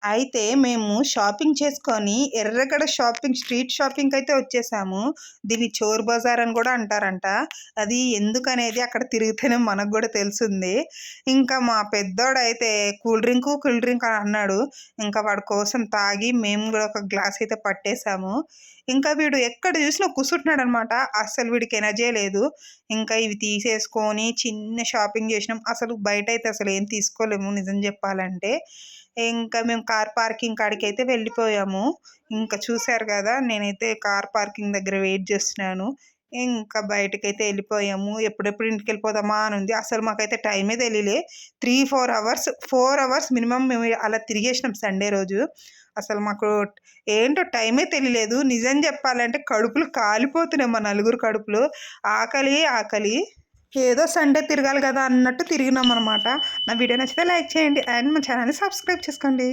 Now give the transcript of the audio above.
అయితే మేము షాపింగ్ చేసుకొని ఎర్రగడ్డ స్ట్రీట్ షాపింగ్‌కయితే వచ్చేసాము. దీన్ని చోర్ బజార్ అని గూడా అంటారంట. అది ఎందుకనేది అక్కడ తిరిగితేనే మనకు గూడా తెలిసింది. ఇంకా మా పెద్దోడైతే కూల్ డ్రింక్ అని అన్నాడు. ఇంకా వాడి కోసం తాగి మేము గూడా ఒక గ్లాస్ అయితే పట్టేసాము. ఇంకా వీడు ఎక్కడ చూసినా కూసుంటున్నాడనమాట. అస్సలు వీడికి ఎనర్జీయే లేదు. ఇంకా ఇవి తీసేసుకొని చిన్న షాపింగ్ చేసినాం. అసలు బయటైతే అసలేం తీసుకోలేము నిజం చెప్పాలంటే. ఇంకా మేము కార్ పార్కింగ్ కాడికైతే వెళ్ళిపోయాము. ఇంకా చూసారు గదా! నేనైతే కార్ పార్కింగ్ దగ్గర వెయిట్ జేస్తున్నాను. ఇంకా బయటకైతే ఎళ్ళిపోయాము. ఎప్పుడెప్పుడు ఇంటికెళ్ళిపోదామా అనుంది. అసలు మాకైతే టైమే తెలీలే. 4 అవర్స్ మినిమమ్ మేము అలా తిరిగేసినాం సండే రోజు. అసలు మాకు ఏంటో టైమే తెలియలేదు. నిజం జెప్పాలంటే కడుపులు కాలిపోతున్నాయి మా నలుగురు కడుపులు. ఆకలి. ఏదో సండే తిరగాలి గదా అన్నట్టు తిరిగినామనమాట. నా వీడియో నచ్చితే లైక్ చేయండి. అండ్ మా ఛానెల్‌ని సబ్స్క్రైబ్ చేసుకోండి.